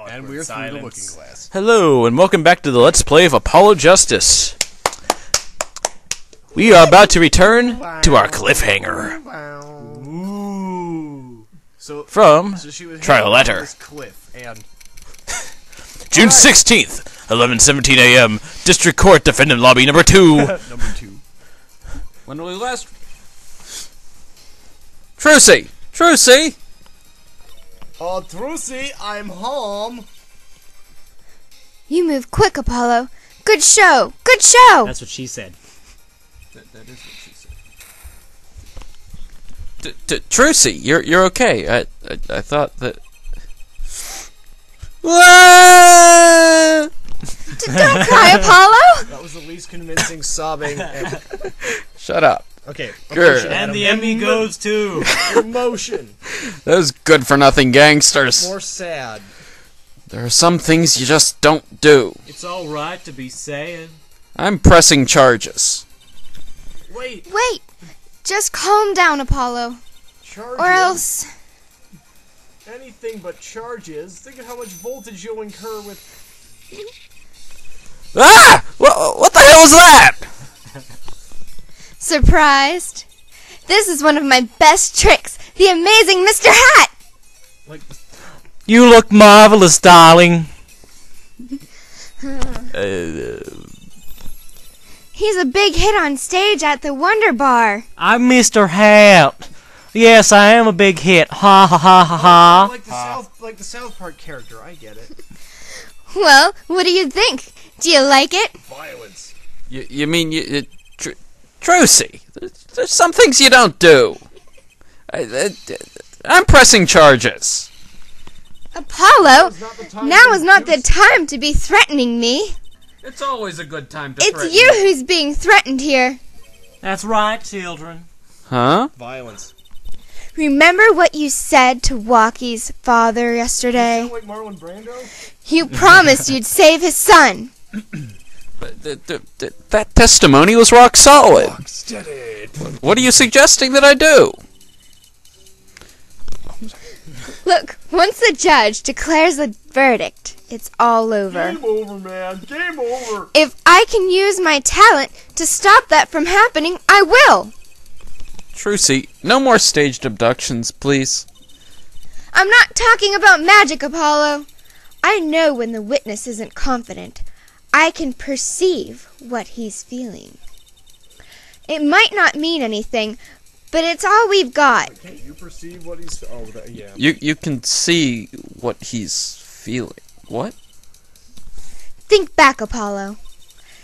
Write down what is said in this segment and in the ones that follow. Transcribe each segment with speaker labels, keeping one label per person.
Speaker 1: And we're through the looking glass.
Speaker 2: Hello, and welcome back to the Let's Play of Apollo Justice. We are about to return to our cliffhanger.
Speaker 1: Ooh.
Speaker 2: From
Speaker 1: She was
Speaker 2: Trial
Speaker 1: hanging
Speaker 2: Letter.
Speaker 1: on this cliff, and
Speaker 2: June 16th, 11:17 a.m., District Court Defendant Lobby number 2.
Speaker 1: number 2.
Speaker 2: When will we last? Trucy! Trucy!
Speaker 1: Oh, Trucy, I'm home.
Speaker 3: You move quick, Apollo. Good show! Good show!
Speaker 4: That's what she said.
Speaker 2: That is what she said. Trucy, you're okay. I thought that...
Speaker 3: Don't cry, Apollo!
Speaker 1: That was the least convincing sobbing ever.
Speaker 2: Shut up.
Speaker 1: Okay.
Speaker 2: Good.
Speaker 4: And the Emmy goes to...
Speaker 1: Emotion.
Speaker 2: Those good-for-nothing gangsters.
Speaker 1: More sad.
Speaker 2: There are some things you just don't do.
Speaker 4: It's alright to be sad.
Speaker 2: I'm pressing charges.
Speaker 1: Wait.
Speaker 3: Wait! Just calm down, Apollo.
Speaker 1: Charges?
Speaker 3: Or else...
Speaker 1: Anything but charges. Think of how much voltage you'll incur with...
Speaker 2: Ah! What the hell was that?
Speaker 3: Surprised? This is one of my best tricks. The amazing Mr. Hat!
Speaker 1: Like...
Speaker 4: You look marvelous, darling.
Speaker 3: He's a big hit on stage at the Wonder Bar.
Speaker 4: I'm Mr. Hat. Yes, I am a big hit. Ha ha ha ha ha.
Speaker 1: Like the South Park character. I get it.
Speaker 3: Well, what do you think? Do you like it?
Speaker 1: Violence.
Speaker 2: You mean Trucy? There's some things you don't do. I'm pressing charges.
Speaker 3: Apollo, now is not the time to be threatening me.
Speaker 2: It's always a good time to
Speaker 3: It's you who's being threatened here.
Speaker 4: That's right, children.
Speaker 2: Huh?
Speaker 1: Violence.
Speaker 3: Remember what you said to Walkie's father yesterday?
Speaker 1: You sound like Marlon Brando?
Speaker 3: You promised you'd save his son.
Speaker 2: But that testimony was rock solid.
Speaker 1: Rock steady.
Speaker 2: What are you suggesting that I do?
Speaker 3: Look, once the judge declares the verdict, it's all over.
Speaker 1: Game over, man. Game over.
Speaker 3: If I can use my talent to stop that from happening, I will.
Speaker 2: Trucy, no more staged abductions, please.
Speaker 3: I'm not talking about magic, Apollo. I know when the witness isn't confident. I can perceive what he's feeling. It might not mean anything, but it's all we've got.
Speaker 1: Can't you perceive what he's... Oh, yeah.
Speaker 2: You can see what he's feeling. What?
Speaker 3: Think back, Apollo.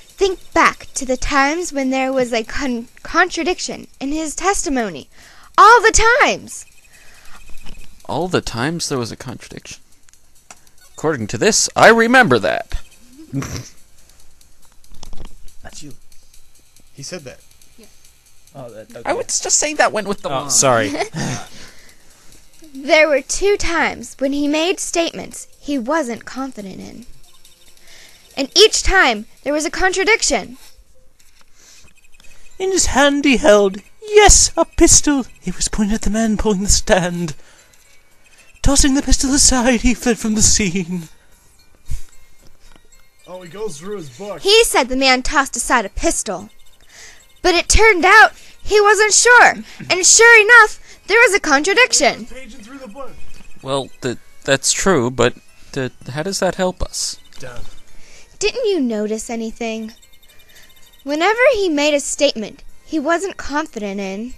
Speaker 3: Think back to the times when there was a contradiction in his testimony. All the times.
Speaker 2: All the times there was a contradiction. According to this, I remember that.
Speaker 1: That's you. He said that.
Speaker 4: Oh, okay.
Speaker 2: I was just saying that went with the line.
Speaker 4: Sorry.
Speaker 3: There were 2 times when he made statements he wasn't confident in. And each time, there was a contradiction.
Speaker 4: In his hand he held, yes, a pistol. It was pointed at the man pulling the stand. Tossing the pistol aside, he fled from the scene.
Speaker 1: Oh, he goes through his book.
Speaker 3: He said the man tossed aside a pistol. But it turned out he wasn't sure. And sure enough, there was a contradiction.
Speaker 1: Paging through the book.
Speaker 2: Well, that's true, but how does that help us?
Speaker 1: Done.
Speaker 3: Didn't you notice anything? Whenever he made a statement he wasn't confident in,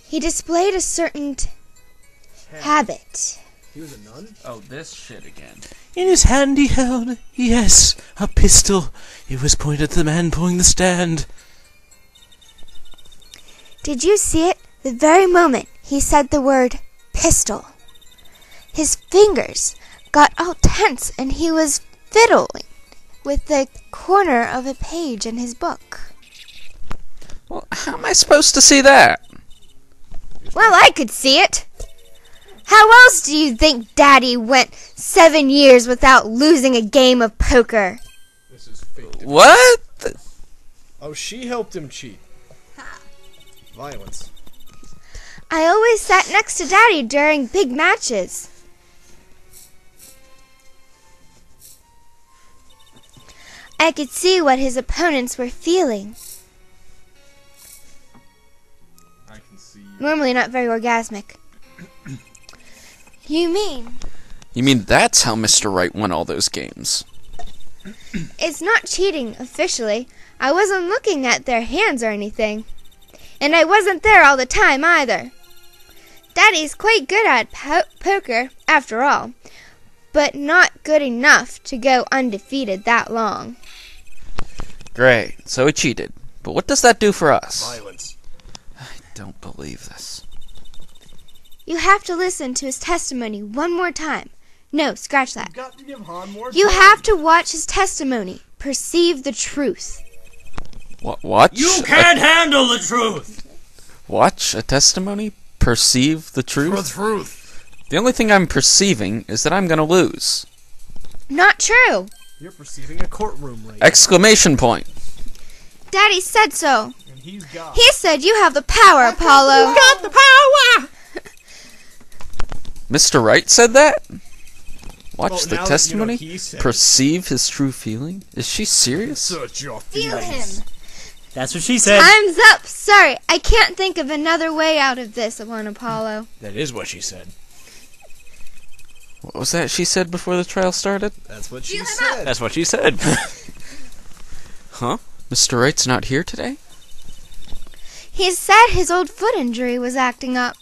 Speaker 3: he displayed a certain habit.
Speaker 1: He was a nun?
Speaker 2: Oh, this shit again.
Speaker 4: In his hand he held, yes, a pistol. It was pointed at the man pulling the stand.
Speaker 3: Did you see it the very moment he said the word pistol? His fingers got all tense and he was fiddling with the corner of a page in his book.
Speaker 2: Well, how am I supposed to see that?
Speaker 3: Well, I could see it. How else do you think Daddy went 7 years without losing a game of poker?
Speaker 1: This is fake.
Speaker 2: What?
Speaker 1: Oh, she helped him cheat. Violence.
Speaker 3: I always sat next to Daddy during big matches. I could see what his opponents were feeling.
Speaker 1: I can see you.
Speaker 3: Normally not very orgasmic. You mean?
Speaker 2: You mean that's how Mr. Right won all those games?
Speaker 3: It's not cheating, officially. I wasn't looking at their hands or anything. And I wasn't there all the time, either. Daddy's quite good at poker, after all. But not good enough to go undefeated that long.
Speaker 2: Great, so he cheated. But what does that do for us?
Speaker 1: Violence.
Speaker 2: I don't believe this.
Speaker 3: You have to listen to his testimony one more time. No, scratch that.
Speaker 1: You've got to give Han more
Speaker 3: You
Speaker 1: time.
Speaker 3: have to watch his testimony. Perceive the truth.
Speaker 2: Watch?
Speaker 4: You can't handle the truth!
Speaker 2: Watch a testimony? Perceive the
Speaker 1: For
Speaker 2: truth?
Speaker 1: truth.
Speaker 2: The only thing I'm perceiving is that I'm gonna lose.
Speaker 3: Not true.
Speaker 1: You're perceiving a courtroom right
Speaker 2: Exclamation point.
Speaker 3: Daddy said so.
Speaker 1: now, and he's God.
Speaker 3: He said you have the power, Apollo.
Speaker 1: got the power!
Speaker 2: Mr. Right said that? Watch
Speaker 1: Well,
Speaker 2: the
Speaker 1: now that,
Speaker 2: testimony?
Speaker 1: he said it.
Speaker 2: Perceive his true feeling? Is she serious?
Speaker 1: Search your
Speaker 3: Feel
Speaker 1: feelings.
Speaker 3: him.
Speaker 4: That's what she said.
Speaker 3: Time's up. Sorry, I can't think of another way out of this one, Apollo.
Speaker 4: That is what she said.
Speaker 2: What was that she said before the trial started?
Speaker 1: That's what she
Speaker 3: Feel him
Speaker 1: said.
Speaker 4: That's what she said.
Speaker 2: Huh? Mr. Right's not here today?
Speaker 3: He said his old foot injury was acting up.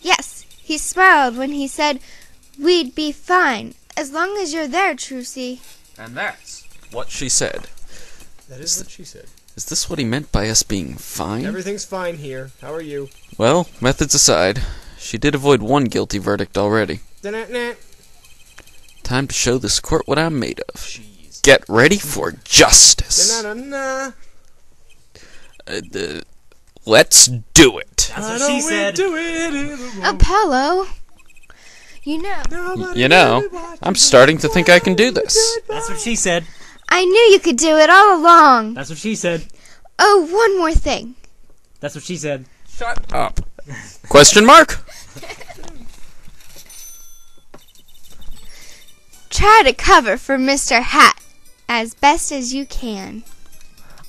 Speaker 3: Yes, he smiled when he said we'd be fine, as long as you're there, Trucy.
Speaker 2: And that's what she said.
Speaker 1: That is what she said.
Speaker 2: Is this what he meant by us being fine?
Speaker 1: Everything's fine here. How are you?
Speaker 2: Well, methods aside, she did avoid one guilty verdict already.
Speaker 1: Da-na-na.
Speaker 2: Time to show this court what I'm made of.
Speaker 1: Jeez.
Speaker 2: Get ready for justice.
Speaker 1: Da-na-na-na.
Speaker 2: Let's do it.
Speaker 4: That's
Speaker 1: Why
Speaker 4: what
Speaker 1: don't
Speaker 4: she
Speaker 1: we
Speaker 4: said.
Speaker 1: do it in the room?
Speaker 3: Apollo, you know,
Speaker 1: Nobody
Speaker 2: You know,
Speaker 1: really watches
Speaker 2: I'm starting to think I can do this.
Speaker 4: That's what she said.
Speaker 3: I knew you could do it all along.
Speaker 4: That's what she said.
Speaker 3: Oh, one more thing.
Speaker 4: That's what she said.
Speaker 2: Shut up. Question mark?
Speaker 3: Try to cover for Mr. Hat as best as you can.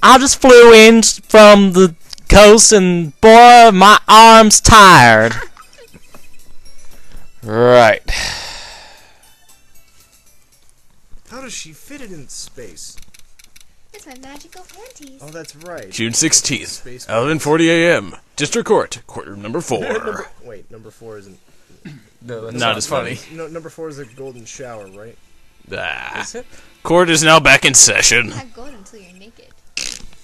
Speaker 4: I just flew in from the coast and boy, my arm's tired.
Speaker 2: Right.
Speaker 1: How does she fit it in space?
Speaker 3: It's my magical panties.
Speaker 1: Oh, that's right.
Speaker 5: June 16th,
Speaker 1: Space
Speaker 5: 11:40 a.m. District Court, courtroom number 4.
Speaker 1: Wait, number 4 isn't.
Speaker 2: No,
Speaker 5: Not as funny.
Speaker 1: No, number 4 is a golden shower, right?
Speaker 5: Ah.
Speaker 2: Is it?
Speaker 5: Court is now back in session.
Speaker 3: Have gold until you're naked.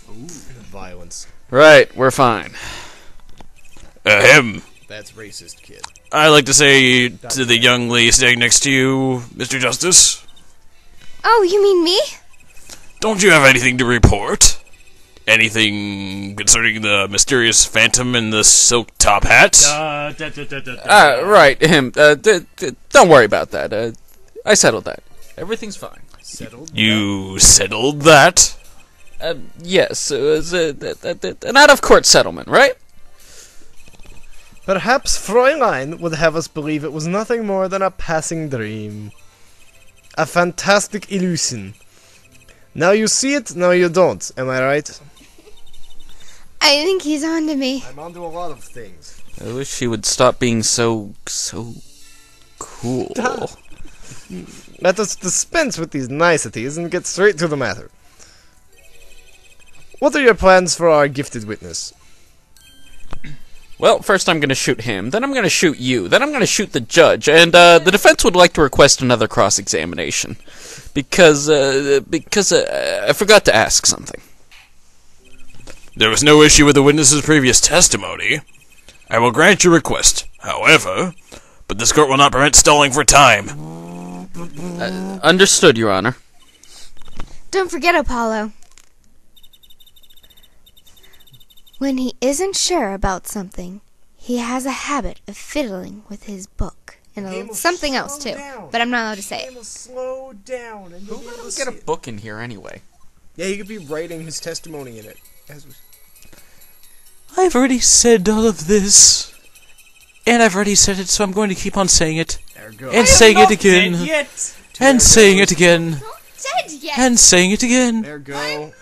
Speaker 1: Violence.
Speaker 2: Right, we're fine.
Speaker 5: Ahem.
Speaker 1: That's racist, kid.
Speaker 5: I'd like to say to the young lady standing next to you, Mr. Justice,
Speaker 3: Oh, you mean me?
Speaker 5: don't you have anything to report? Anything concerning the mysterious phantom in the silk top hat?
Speaker 2: Right, him. Don't worry about that. I settled that. Everything's fine.
Speaker 1: Settled.
Speaker 5: You settled that?
Speaker 2: Yes, it was an out-of-court settlement, right?
Speaker 1: Perhaps Fräulein would have us believe it was nothing more than a passing dream. A fantastic illusion. Now you see it, now you don't. Am I right?
Speaker 3: I think he's on to me.
Speaker 1: I'm onto a lot of things.
Speaker 2: I wish he would stop being so cool.
Speaker 1: Let us dispense with these niceties and get straight to the matter. What are your plans for our gifted witness?
Speaker 2: Well, first I'm going to shoot him, then I'm going to shoot you, then I'm going to shoot the judge, and the defense would like to request another cross-examination. Because I forgot to ask something.
Speaker 5: There was no issue with the witness's previous testimony. I will grant your request, however, but this court will not permit stalling for time.
Speaker 2: Understood, Your Honor.
Speaker 3: Don't forget, Apollo. When he isn't sure about something, he has a habit of fiddling with his book. And something else, too. But I'm not allowed to say it.
Speaker 1: Game will slow down and you'll be able to see
Speaker 2: Get a
Speaker 1: it.
Speaker 2: book in here anyway.
Speaker 1: Yeah, he could be writing his testimony in it.
Speaker 4: I've already said all of this. And I've already said it, so I'm going to keep on saying it.
Speaker 1: There we go.
Speaker 4: And saying it again. And saying it again.
Speaker 3: said yes.
Speaker 4: And saying it again.
Speaker 1: There go.